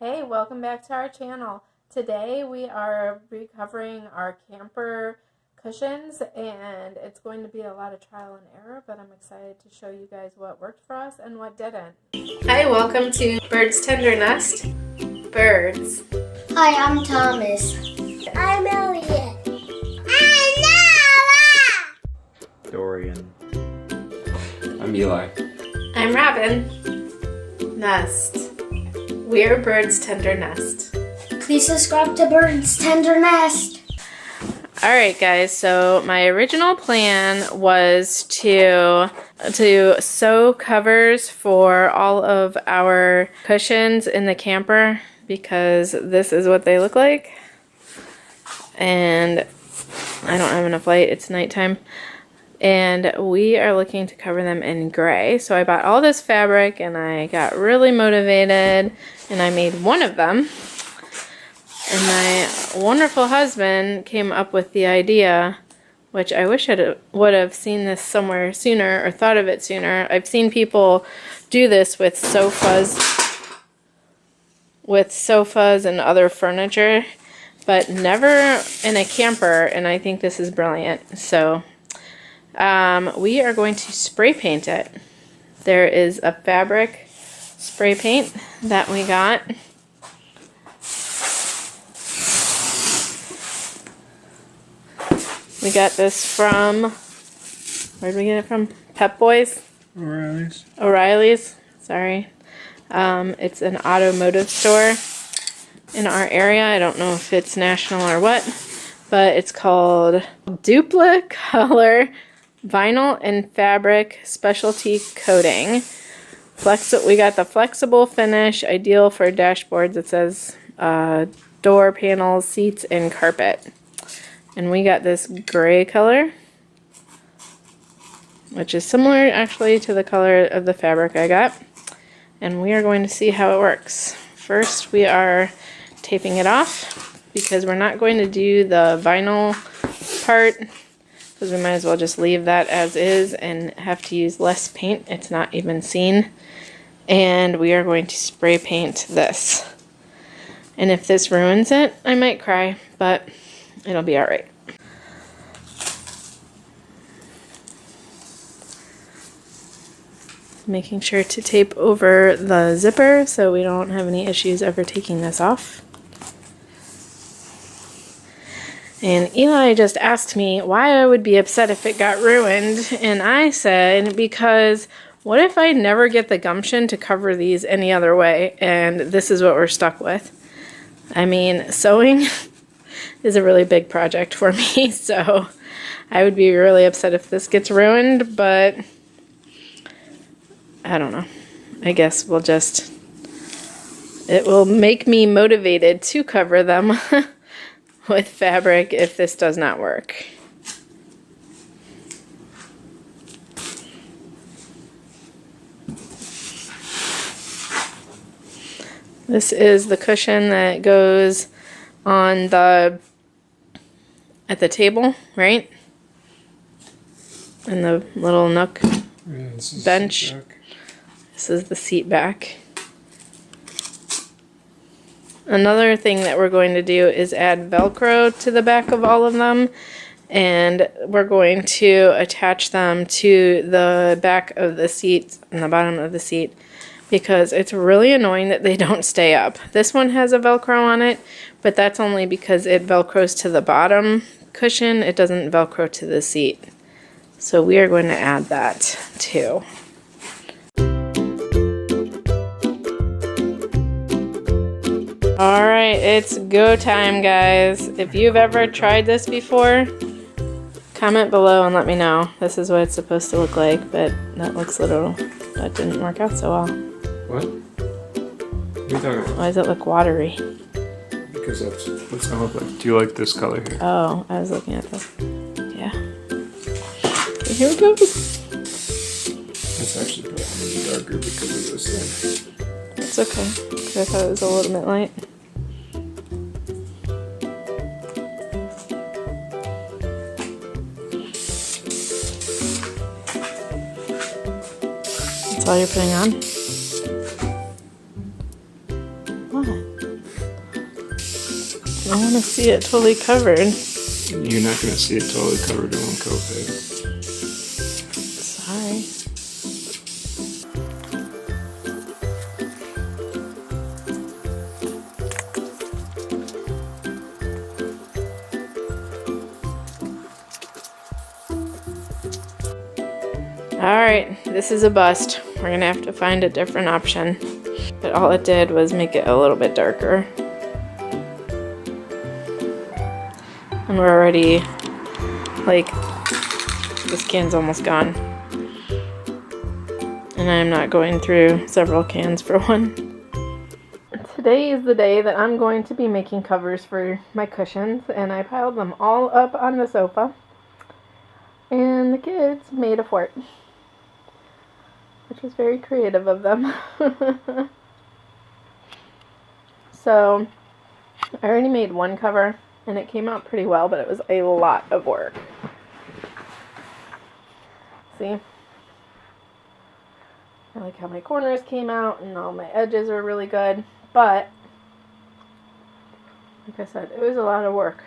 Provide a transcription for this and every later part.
Hey, welcome back to our channel. Today we are recovering our camper cushions, and it's going to be a lot of trial and error, but I'm excited to show you guys what worked for us and what didn't. Hi, welcome to Bird's Tender Nest. Birds. Hi, I'm Thomas. I'm Elliot. I'm Noah. Dorian. I'm Eli. I'm Robin. Nest. We're Bird's Tender Nest. Please subscribe to Bird's Tender Nest. Alright guys, so my original plan was to sew covers for all of our cushions in the camper because this is what they look like. And I don't have enough light, it's nighttime. And we are looking to cover them in gray. So I bought all this fabric and I got really motivated and I made one of them. And my wonderful husband came up with the idea, which I wish I would have seen this somewhere sooner or thought of it sooner. I've seen people do this with sofas and other furniture, but never in a camper, and I think this is brilliant. So we are going to spray paint it. There is a fabric spray paint that we got. We got this from, where did we get it from? Pep Boys? O'Reilly's. O'Reilly's, sorry. It's an automotive store in our area. I don't know if it's national or what, but it's called Dupla Color Vinyl and Fabric Specialty Coating. We got the flexible finish, ideal for dashboards. It says door panels, seats, and carpet. And we got this gray color, which is similar actually to the color of the fabric I got. And we are going to see how it works. First, we are taping it off because we're not going to do the vinyl part because we might as well just leave that as is and have to use less paint. It's not even seen. And we are going to spray paint this. And if this ruins it, I might cry, but it'll be alright. Making sure to tape over the zipper so we don't have any issues ever taking this off. And Eli just asked me why I would be upset if it got ruined, and I said because what if I never get the gumption to cover these any other way, and this is what we're stuck with. I mean, sewing is a really big project for me, so I would be really upset if this gets ruined, but I don't know. I guess it will make me motivated to cover them with fabric if this does not work. This is the cushion that goes on at the table, right? In the little nook bench. This is the seat back. Another thing that we're going to do is add Velcro to the back of all of them, and we're going to attach them to the back of the seat and the bottom of the seat because it's really annoying that they don't stay up. This one has a Velcro on it, but that's only because it Velcros to the bottom cushion. It doesn't Velcro to the seat. So we are going to add that too. Alright, it's go time, guys. If you've ever tried this before, comment below and let me know. This is what it's supposed to look like, but that didn't work out so well. What? What are you talking about? Why does it look watery? Because that's what it's gonna look like. Do you like this color here? Oh, I was looking at this. Yeah. Here we go. It's actually probably darker because of this thing. It's okay, because I thought it was a little bit light. That's all you're putting on? What? I want to see it totally covered. You're not going to see it totally covered in one coat, babe. Sorry. Alright, this is a bust. We're going to have to find a different option. But all it did was make it a little bit darker. And we're already, like, this can's almost gone. And I'm not going through several cans for one. Today is the day that I'm going to be making covers for my cushions, and I piled them all up on the sofa. And the kids made a fort, which was very creative of them. So, I already made one cover, and it came out pretty well, but it was a lot of work. See? I like how my corners came out, and all my edges are really good, but, like I said, it was a lot of work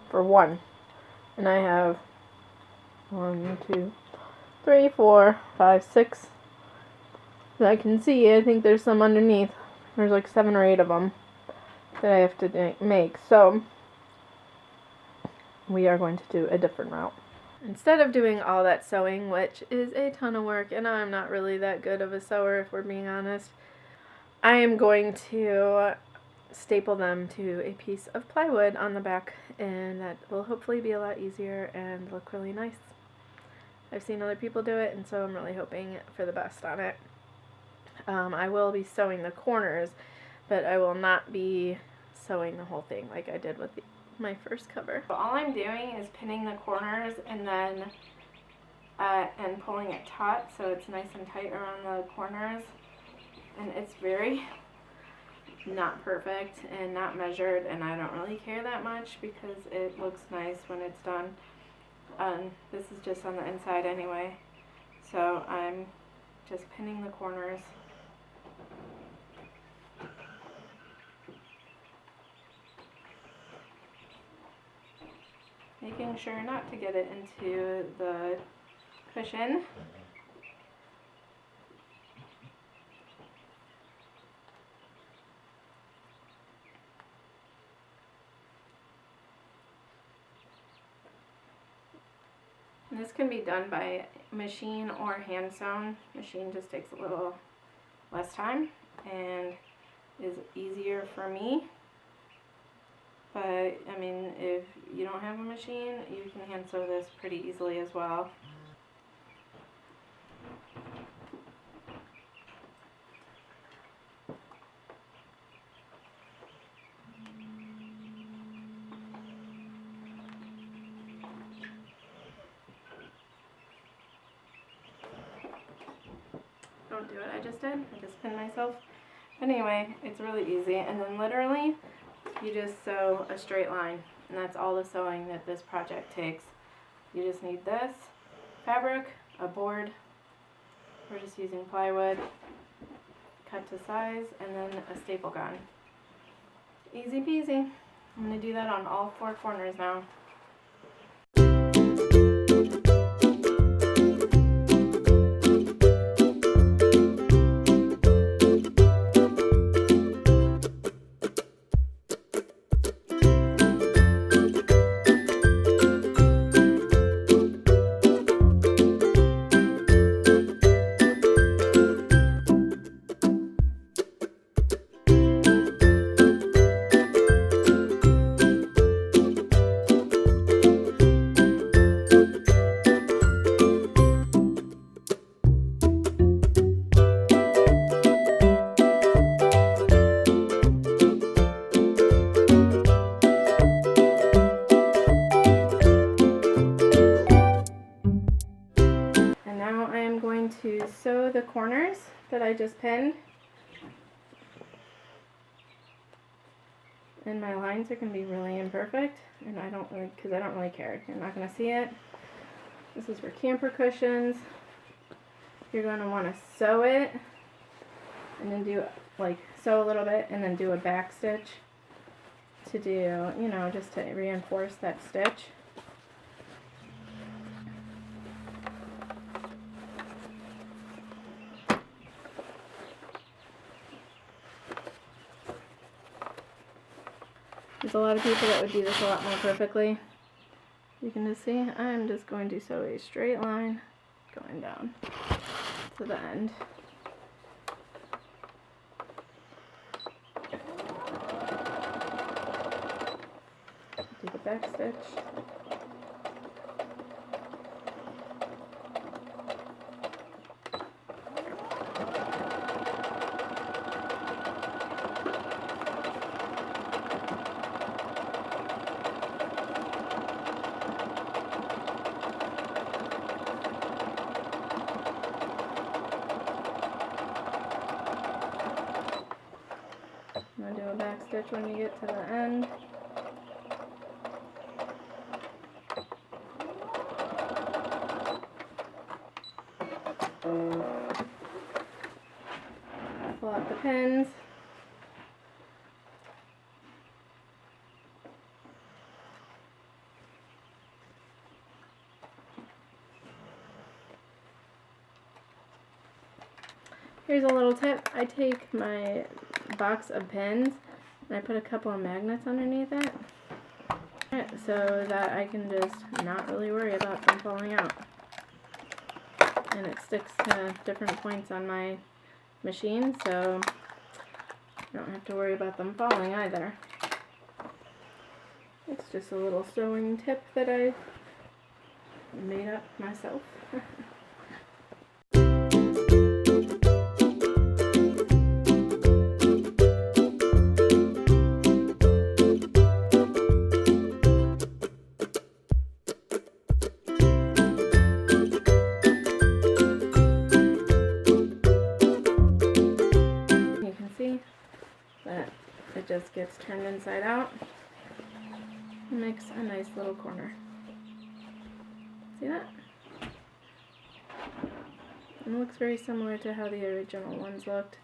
for one. And I have 1, 2, 3, 4, 5, 6. As I can see, I think there's some underneath. There's like 7 or 8 of them that I have to make. So we are going to do a different route. Instead of doing all that sewing, which is a ton of work, and I'm not really that good of a sewer if we're being honest, I am going to staple them to a piece of plywood on the back, and that will hopefully be a lot easier and look really nice. I've seen other people do it, and so I'm really hoping for the best on it. I will be sewing the corners, but I will not be sewing the whole thing like I did with my first cover. So all I'm doing is pinning the corners and then and pulling it taut so it's nice and tight around the corners. And it's very not perfect and not measured, and I don't really care that much because it looks nice when it's done. This is just on the inside anyway, so I'm just pinning the corners. Making sure not to get it into the cushion. And this can be done by machine or hand sewn. Machine just takes a little less time and is easier for me. But, I mean, if you don't have a machine, you can hand sew this pretty easily as well. Don't do what I just did. I just pinned myself. Anyway, it's really easy. And then literally, you just sew a straight line, and that's all the sewing that this project takes. You just need this fabric, a board, we're just using plywood, cut to size, and then a staple gun. Easy peasy. I'm going to do that on all 4 corners now. To sew the corners that I just pinned, and my lines are going to be really imperfect, and I don't really care. You're not going to see it. This is for camper cushions. You're going to want to sew it and then do sew a little bit and then do a back stitch to do, you know, just to reinforce that stitch. There's a lot of people that would do this a lot more perfectly. You can just see, I'm just going to sew a straight line going down to the end. Do the back stitch. I'm going to do a back stitch when you get to the end. Pull out the pins. Here's a little tip. I take my box of pins and I put a couple of magnets underneath it so that I can just not really worry about them falling out. And it sticks to different points on my machine, so I don't have to worry about them falling either. It's just a little sewing tip that I made up myself. That it just gets turned inside out and makes a nice little corner. See that? And it looks very similar to how the original ones looked.